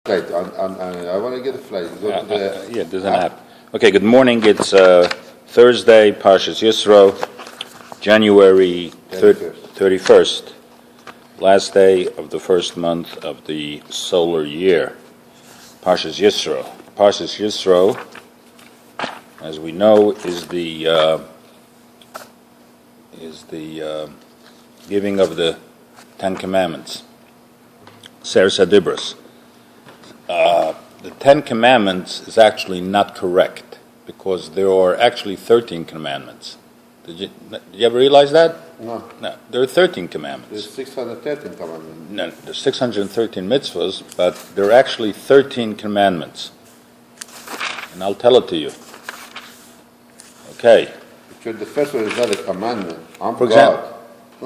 Flight I want to get a flight. Go to the Yeah, there's an app. Okay, good morning. It's Thursday, Parshas Yisro, January 31st, last day of the first month of the solar year. Parshas Yisro. Parshas Yisro, as we know, is the giving of the Ten Commandments, Seres HaDibros. The Ten Commandments is actually not correct because there are actually 13 commandments. Did you ever realize that? No. No, there are 13 commandments. There's 613 commandments. No, there's 613 mitzvahs, but there are actually 13 commandments. And I'll tell it to you. Okay. Because the first one is not a commandment. For example,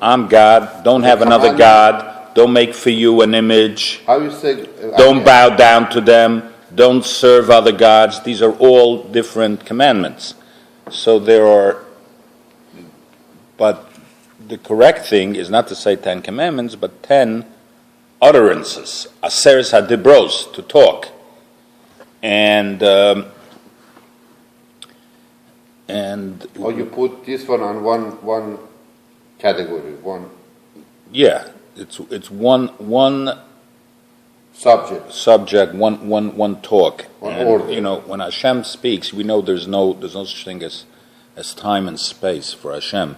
I'm God, don't have another God. Don't make for you an image. How you say? Don't bow down to them. Don't serve other gods. These are all different commandments. So there are, but the correct thing is not to say 10 commandments, but 10 utterances, Seres HaDibros, to talk. And or you put this one on one category, one. Yeah. It's one subject, one talk. One order. You know, when Hashem speaks, we know there's no such thing as time and space for Hashem.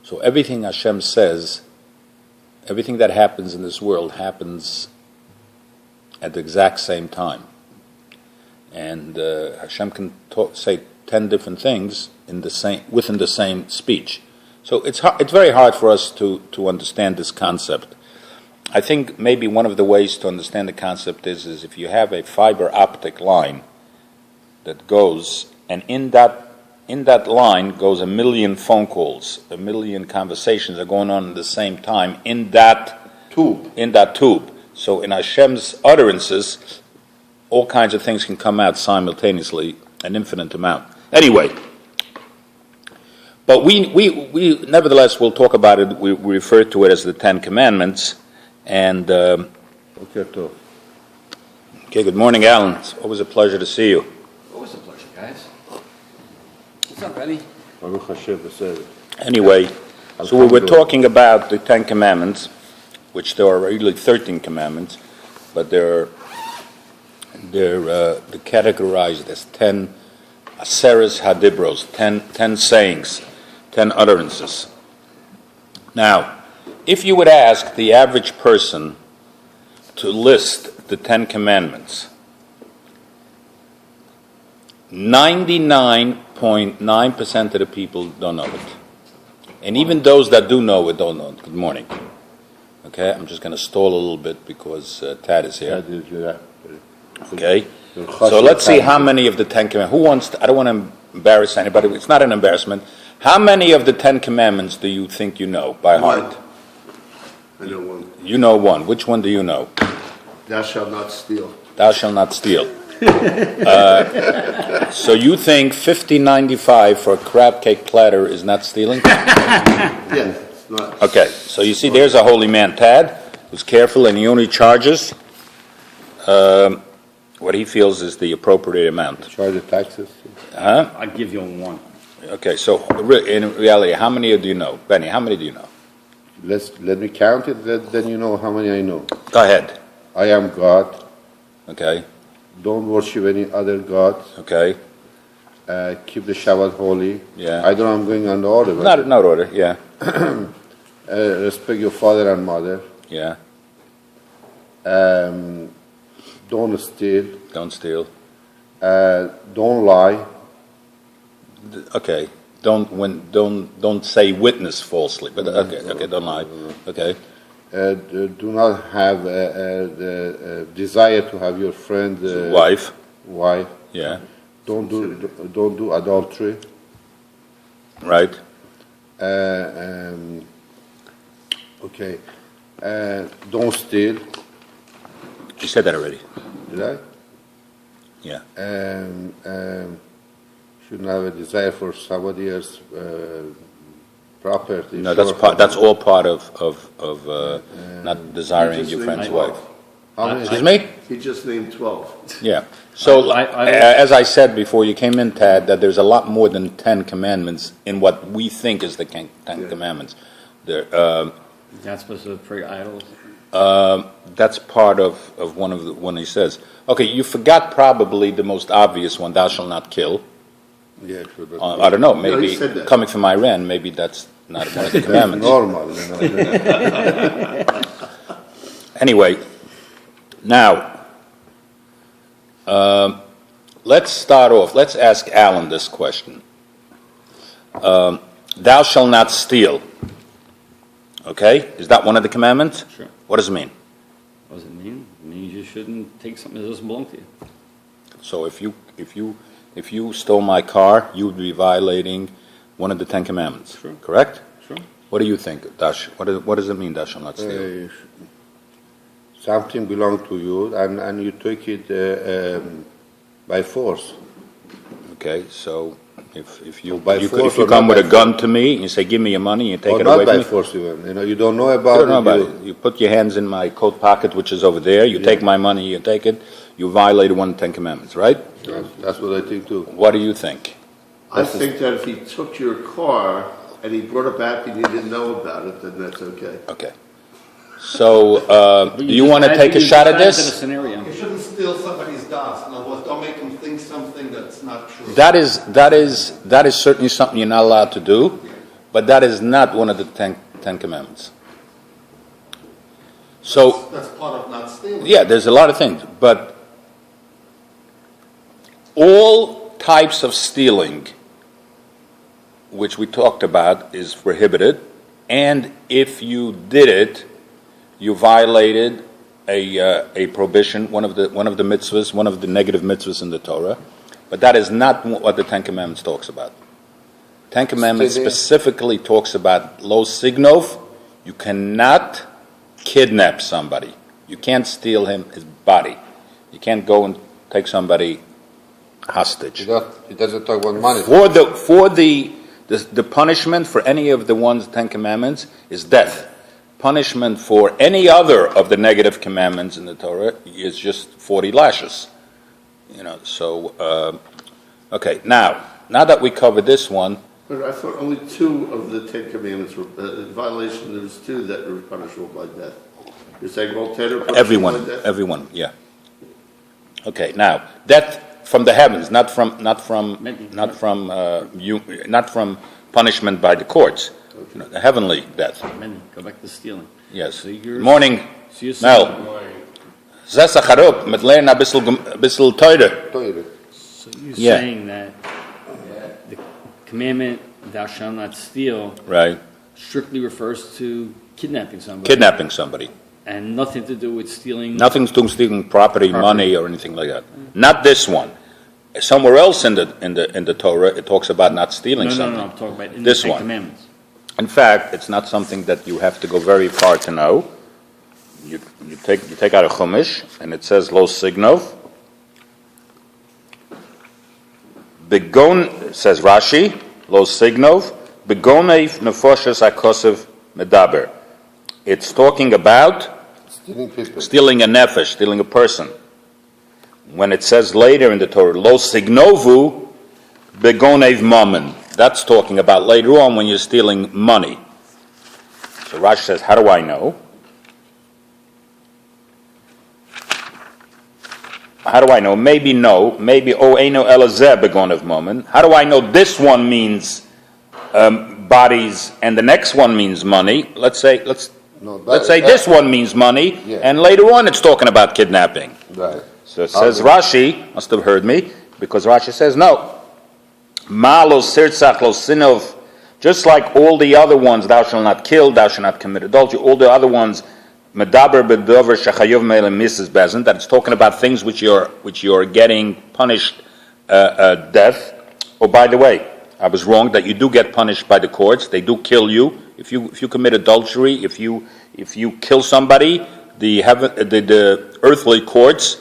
So everything Hashem says, everything that happens in this world happens at the exact same time. And Hashem can say 10 different things within the same speech. So it's very hard for us to understand this concept. I think maybe one of the ways to understand the concept is if you have a fiber optic line that goes, and in that line goes a million phone calls, a million conversations are going on at the same time in that tube. So in Hashem's utterances, all kinds of things can come out simultaneously, an infinite amount. Anyway. But we nevertheless will talk about it. We refer to it as the Ten Commandments. And okay, good morning, Alan. It's always a pleasure to see you. Always a pleasure, guys. What's up, Benny? Anyway, so we were talking about the Ten Commandments, which there are really 13 commandments, but they're categorized as 10 Seres HaDibros, 10 sayings. 10 utterances. Now, if you would ask the average person to list the 10 commandments, 99.9% of the people don't know it. And even those that do know it don't know it. Good morning. Okay, I'm just going to stall a little bit because Tad is here. Okay, so let's see how many of the 10 commandments. I don't want to embarrass anybody. It's not an embarrassment. How many of the 10 commandments do you think you know by heart? I know one. You know one. Which one do you know? Thou shalt not steal. Thou shalt not steal. So you think $50.95 for a crab cake platter is not stealing? Yes, it's not. Okay, so you see there's a holy man, Tad, who's careful and he only charges what he feels is the appropriate amount. Charge the taxes. Huh? I'll give you one. Okay, so in reality, how many do you know? Benny, how many do you know? Let me count it, then you know how many I know. Go ahead. I am God. Okay. Don't worship any other gods. Okay. Keep the Shabbat holy. Yeah. I don't know, I'm going on the order. Not order, yeah. Respect your father and mother. Yeah. Don't steal. Don't steal. Don't lie. Okay. Don't say witness falsely. But okay, don't lie. Okay. Do not have the desire to have your friend Wife. Yeah. Don't do adultery. Right. Okay. Don't steal. You said that already. Did I? Yeah. Shouldn't have a desire for somebody else's property. No, that's all part of not desiring your friend's wife. Excuse me? He just named 12. Yeah. So, as I said before you came in, Tad, that there's a lot more than 10 commandments in what we think is the 10 commandments. There, Not supposed to pray idols. that's part of when he says. Okay, you forgot probably the most obvious one: "Thou shalt not kill." Yeah, sure. I don't know. he Maybe said that. coming from Iran, maybe that's not one of the commandments. Normal. Anyway, now let's start off. Let's ask Alan this question. Thou shalt not steal. Okay, is that one of the commandments? Sure. What does it mean? What does it mean? It means you shouldn't take something that doesn't belong to you. So if you stole my car, you would be violating one of the 10 commandments. Sure. Correct? Sure. What do you think, Dash? What does it mean, thou shalt not steal? Something belonged to you, and you took it by force. Okay, so if you by force if you or come not with a by gun force. to me and you say, "Give me your money," you take Or it not away by from me. force even. You don't know I about don't know it. about it. You put your hands in my coat pocket, which is over there. You take my money. You take it. You violated one of the 10 commandments, right? That's what I think too. What do you think? I think that if he took your car and he brought it back and you didn't know about it, then that's okay. Okay. So, do you want to take a shot at this? Scenario. You shouldn't steal somebody's das. In other words, don't make them think something that's not true. That is certainly something you're not allowed to do, but that is not one of the 10 commandments. So, That's part of not stealing. yeah, there's a lot of things, but all types of stealing, which we talked about, is prohibited, and if you did it, you violated a prohibition, one of the mitzvahs, one of the negative mitzvahs in the Torah, but that is not what the 10 Commandments talks about. 10 Commandments specifically talks about lo signov. You cannot kidnap somebody. You can't steal his body. You can't go and take somebody hostage. It doesn't talk about money. For the punishment for any of the 10 Commandments is death. Punishment for any other of the negative commandments in the Torah is just 40 lashes. Okay. Now that we covered this one, But I thought only 2 of the 10 commandments were in violation. There was 2 that were punishable by death. You're saying all 10 are punishable by death? everyone, yeah. Okay, now death from the heavens, not from punishment by the courts. The heavenly death. Mendy, go back to stealing. Yes. So you're, Morning, so you're Mel. saying, Zes acharop, met lernen a bissel teure. so you're Yeah. saying that the commandment, thou shalt not steal, Right. strictly refers to kidnapping somebody. Kidnapping somebody. And nothing to do with stealing. Nothing's doing stealing property, money, or anything like that. Not this one. Somewhere else in the Torah, it talks about not stealing something. No, I'm talking about in This the 10 one. commandments. In fact, it's not something that you have to go very far to know. You take out a chumash, and it says lo signov. Begon, says Rashi, lo signov. Begonev nefoshes hakosev medaber. It's talking about Stealing people. stealing a nefesh, stealing a person. When it says later in the Torah, lo signovu begonev mammon, that's talking about later on when you're stealing money. So Rashi says, how do I know? How do I know? Maybe no. Maybe o eino elazeh begonev mammon. How do I know this one means bodies and the next one means money? Let's say this one means money, Yeah. and later on it's talking about kidnapping. Right. So it says Rashi, must have heard me, because Rashi says no. Ma lo sirtzach lo sinov, just like all the other ones, thou shalt not kill, thou shalt not commit adultery, all the other ones, medaber bedover shachayov me'elim misses bezin, that it's talking about things which you're getting punished death. Oh, by the way, I was wrong that you do get punished by the courts. They do kill you if you commit adultery. If you kill somebody, the earthly courts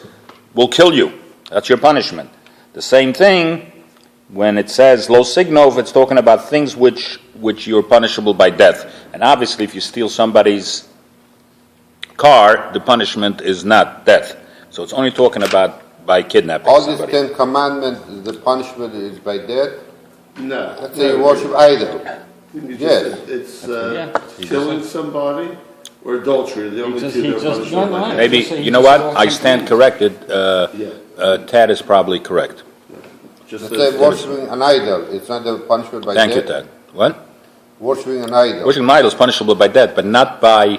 will kill you. That's your punishment. The same thing when it says lo signov, it's talking about things which you're punishable by death. And obviously, if you steal somebody's car, the punishment is not death. So it's only talking about by kidnapping All these somebody. 10 commandments, the punishment is by death. No. Let's say you worship idol. You just Yes. said it's Yeah. killing somebody or adultery. The only just- two he that are just- punishable no, by no, death. Maybe, Just say you he know just what? said all I stand 10 corrected. Yeah. Tad is probably correct. Just Let's as- say worshiping an idol. It's not a punishment by Thank you, death. Tad. What? Worshiping an idol. Worshiping an idol is punishable by death, but not by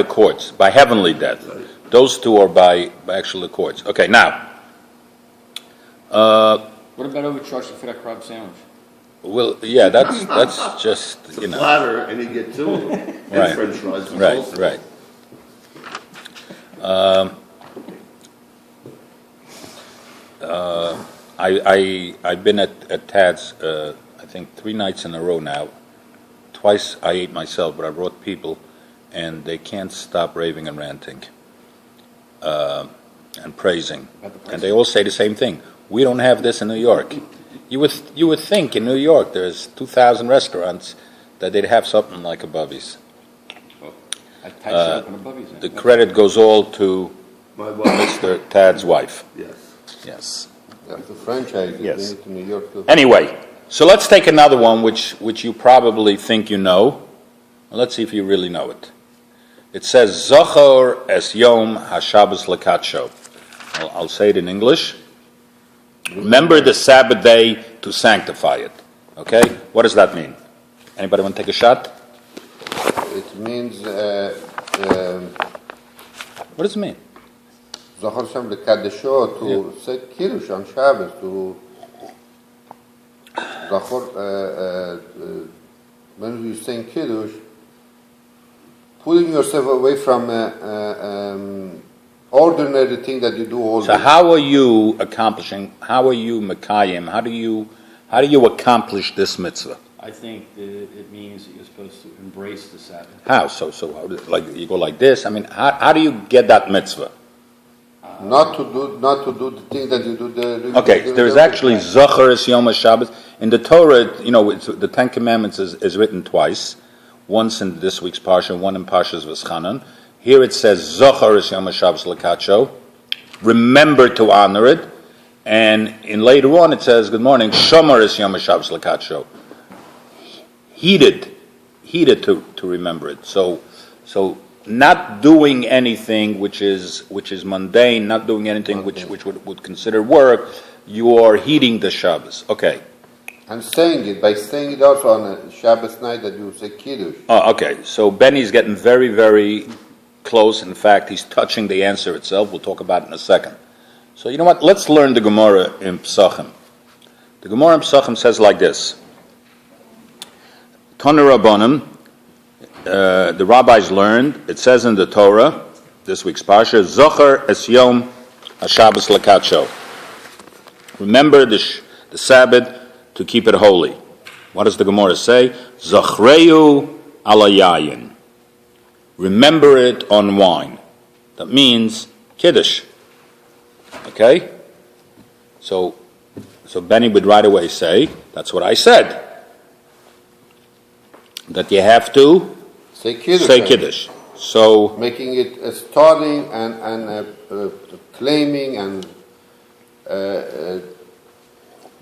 the courts, by heavenly death. Right. Those two are by actual courts. Okay, now, What about overcharging for that crab sandwich? well, yeah, that's just, It's you a know, platter, and you get two of them. And Right. French fries. was right, also- right. I've been at Tad's, I think 3 nights in a row now. Twice I ate myself, but I brought people, and they can't stop raving and ranting, and praising. And they all say the same thing. We don't have this in New York. You would think in New York there's 2,000 restaurants that they'd have something like a Bubby's. I typed up on a Bubby's. The credit goes all to My wife, Mr. Tad's wife. yes. Yes. That's the franchise. Yes. They need to New York too. Anyway, so let's take another one which you probably think you know. Well, let's see if you really know it. It says, Zochor es Yom HaShabbos Lakatsho. I'll say it in English. Remember the Sabbath day to sanctify it. Okay? What does that mean? Anybody want to take a shot? It means What does it mean? Zohar Shem Lekadesho, to say Kiddush on Shabbos, to Zohar, when you say Kiddush, pulling yourself away from ordinary thing that you do all So day. how are you accomplishing, how are you Mekayim, how do you accomplish this mitzvah? I think that it means that you're supposed to embrace the Sabbath. How? So how, like you go like this? I mean, how do you get that mitzvah? Not to do the thing that you do the. Okay, there is actually Zocher es Yom HaShabbos. In the Torah, the Ten Commandments is written twice. Once in this week's Parsha, one in Parshas V'schanan. Here it says Zocher es Yom HaShabbos Lakatsho. Remember to honor it. And in later on it says, good morning, Shomer es Yom HaShabbos Lakatsho. Heeded to remember it. So not doing anything which is mundane, not doing anything which would consider work, you are heeding the Shabbos. Okay. And saying it, by saying it also on a Shabbos night that you say Kiddush. Oh, okay. So Benny's getting very, very close. In fact, he's touching the answer itself. We'll talk about it in a second. So you know what? Let's learn the Gemara in Pesachim. The Gemara in Pesachim says like this. Tana Rabbanim, the rabbis learned, it says in the Torah, this week's Parsha, Zocher es Yom HaShabbos Lakatsho. Remember the Sabbath to keep it holy. What does the Gemara say? Zachreu ala yayin. Remember it on wine. That means Kiddush. Okay? So Benny would right away say, that's what I said. That you have to Say Kiddush. say Kiddush. So, Making it a starting and claiming and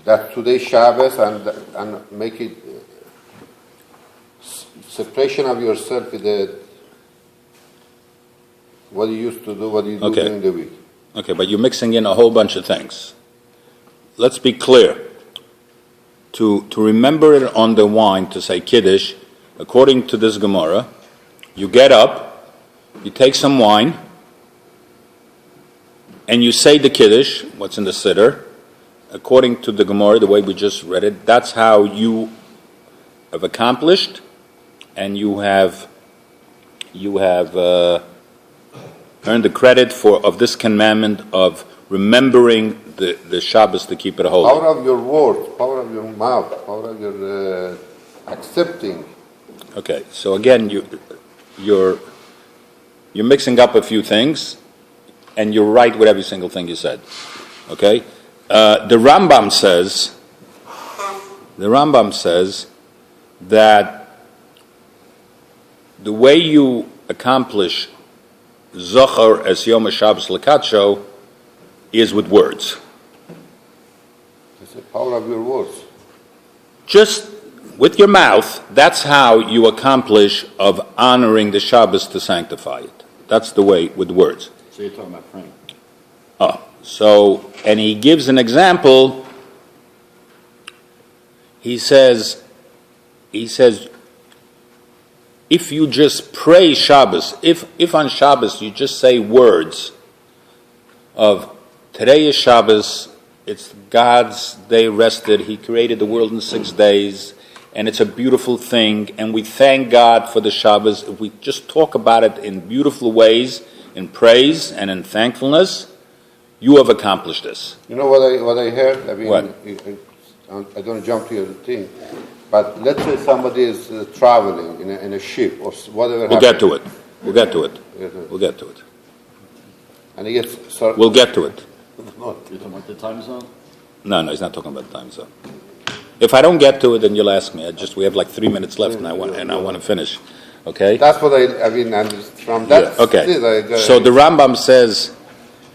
that today's Shabbos and make it separation of yourself with what you used to do, what you do Okay. during the week. okay, but you're mixing in a whole bunch of things. Let's be clear. To remember it on the wine, to say Kiddush, according to this Gemara, you get up, you take some wine, and you say the Kiddush, what's in the Siddur. According to the Gemara, the way we just read it, that's how you have accomplished, and you have earned the credit of this commandment of remembering the Shabbos to keep it holy. Power of your words, power of your mouth, power of your accepting. Okay, so again, you're mixing up a few things, and you're right with every single thing you said. Okay, the Rambam says that the way you accomplish Zochar es Yom HaShabbos Lekatsho is with words. It's the power of your words. Just with your mouth, that's how you accomplish of honoring the Shabbos to sanctify it. That's the way with words. So you're talking about praying. So, and he gives an example. He says, if you just pray Shabbos, if on Shabbos you just say words of, today is Shabbos, it's God's day rested, He created the world in 6 days, and it's a beautiful thing, and we thank God for the Shabbos. If we just talk about it in beautiful ways, in praise and in thankfulness, you have accomplished this. You know what I heard? I mean, What? I don't jump to your thing, but let's say somebody is traveling in a ship or whatever. We'll get to it. We'll get to it. And he gets. We'll get to it. You're talking about the time zone? No, he's not talking about the time zone. If I don't get to it, then you'll ask me. We have like 3 minutes left, and I want to finish. Okay. That's what I mean. And from that. Yeah, okay. So the Rambam says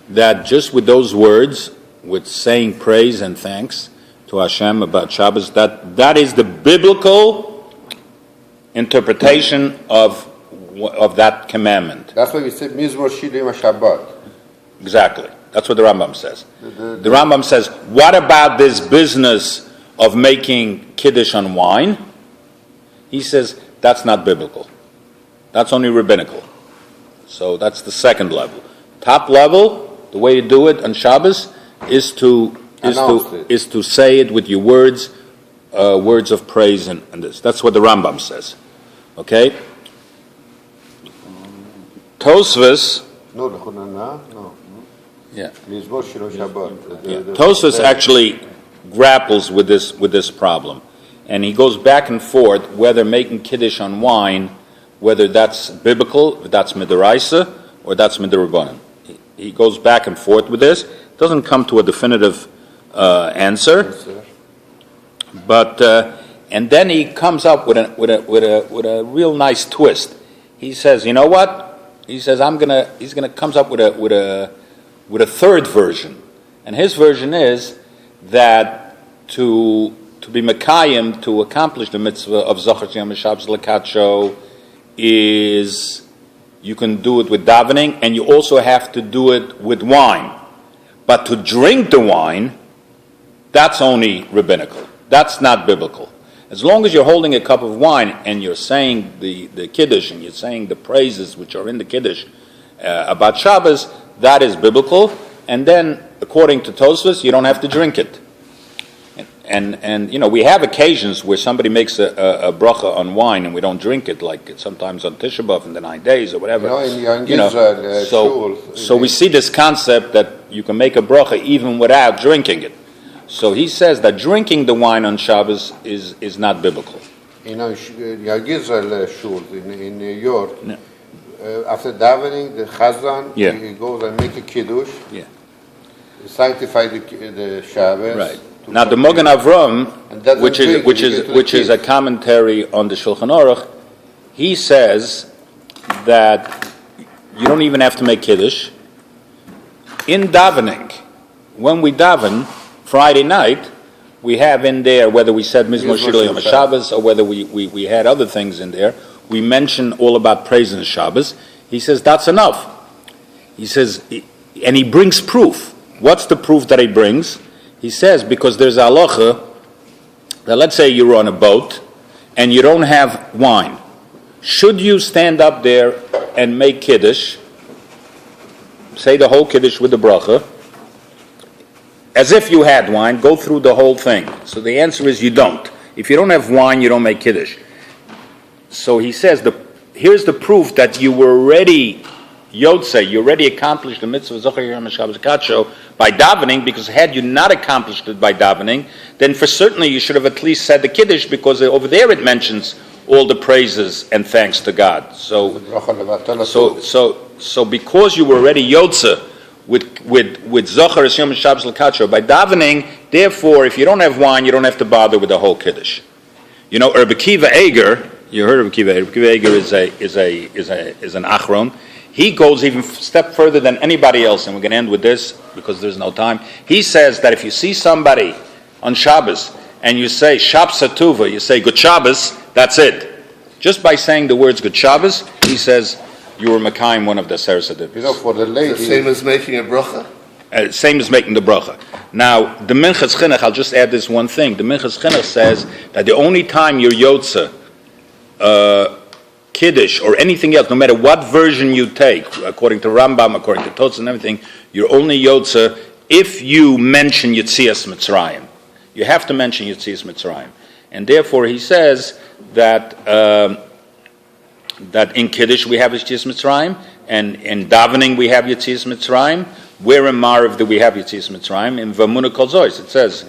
that just with those words, with saying praise and thanks to Hashem about Shabbos, that is the biblical interpretation of that commandment. That's why we say Mizmor Shirim Shabbat. Exactly. That's what the Rambam says. The Rambam says, what about this business of making Kiddush on wine? He says, that's not biblical. That's only rabbinical. So that's the second level. Top level, the way to do it on Shabbos is to say it with your words, words of praise and this. That's what the Rambam says. Okay? Tosfos. No. Yeah. Mizmor Shirim Shabbat. Tosfos actually grapples with this problem, and he goes back and forth whether making Kiddush on wine, whether that's biblical, if that's midoraisa, or that's midorabanan. He goes back and forth with this. Doesn't come to a definitive answer, but and then he comes up with a real nice twist. He says, you know what? He says comes up with a third version, and his version is that to be Mekayim, to accomplish the mitzvah of Zochar Yom HaShabbos Lekatsho, is you can do it with davening, and you also have to do it with wine. But to drink the wine, that's only rabbinical. That's not biblical. As long as you're holding a cup of wine and you're saying the Kiddush and you're saying the praises which are in the Kiddush about Shabbos, that is biblical. And then, according to Tosfos, you don't have to drink it. And you know, we have occasions where somebody makes a bracha on wine and we don't drink it, like sometimes on Tisha B'Av in the 9 days or whatever. So we see this concept that you can make a bracha even without drinking it. So he says that drinking the wine on Shabbos is not biblical. You know, Yagizal Shul in New York, after davening, the Chazan, he goes and make a Kiddush, sanctify the Shabbos. Right. Now the Mogen Avram, which is a commentary on the Shulchan Aruch, he says that you don't even have to make Kiddush. In davening, when we daven Friday night, we have in there, whether we said Mizmor Shiur Yom Shabbos or whether we had other things in there, we mention all about praising Shabbos. He says that's enough. He says, and he brings proof. What's the proof that he brings? He says, because there's a halacha that let's say you're on a boat and you don't have wine. Should you stand up there and make Kiddush, say the whole Kiddush with the bracha, as if you had wine, go through the whole thing? So the answer is you don't. If you don't have wine, you don't make Kiddush. So he says, here's the proof that you were already Yotze, you already accomplished the mitzvah of Zochar Yom HaShabbos Lekatsho by davening, because had you not accomplished it by davening, then for certainly you should have at least said the Kiddush, because over there it mentions all the praises and thanks to God. So because you were already Yotze with Zochar Yom HaShabbos Lekatsho by davening, therefore if you don't have wine, you don't have to bother with the whole Kiddush. You know, Rabbi Akiva Eiger, you heard of Akiva Eiger. Akiva Eiger is an Achron. He goes even step further than anybody else, and we're going to end with this because there's no time. He says that if you see somebody on Shabbos and you say Shabbos Tuva, you say Good Shabbos, that's it. Just by saying the words Good Shabbos, he says you were Mekayim, one of the Seres HaDibros. For the lady, the same as making a bracha? Same as making the bracha. Now, the Minchas Chinuch, I'll just add this one thing. The Minchas Chinuch says that the only time you're Yotze, Kiddush, or anything else, no matter what version you take, according to Rambam, according to Tosfos and everything, you're only Yotze if you mention Yetzias Mitzrayim. You have to mention Yetzias Mitzrayim. And therefore he says that that in Kiddush we have Yetzias Mitzrayim, and in Davening we have Yetzias Mitzrayim. Where in Mariv do we have Yetzias Mitzrayim? In Vamuna Kol Zois, it says,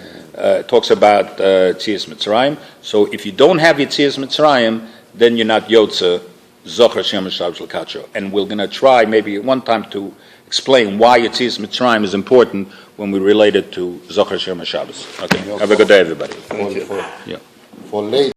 talks about Yetzias Mitzrayim. So if you don't have Yetzias Mitzrayim, then you're not Yotze, Zocher Shem Shabbos L'Kacho. And we're going to try maybe one time to explain why Yetzias Mitzrayim is important when we relate it to Zocher Shem Shabbos. Okay, have a good day, everybody. for lady.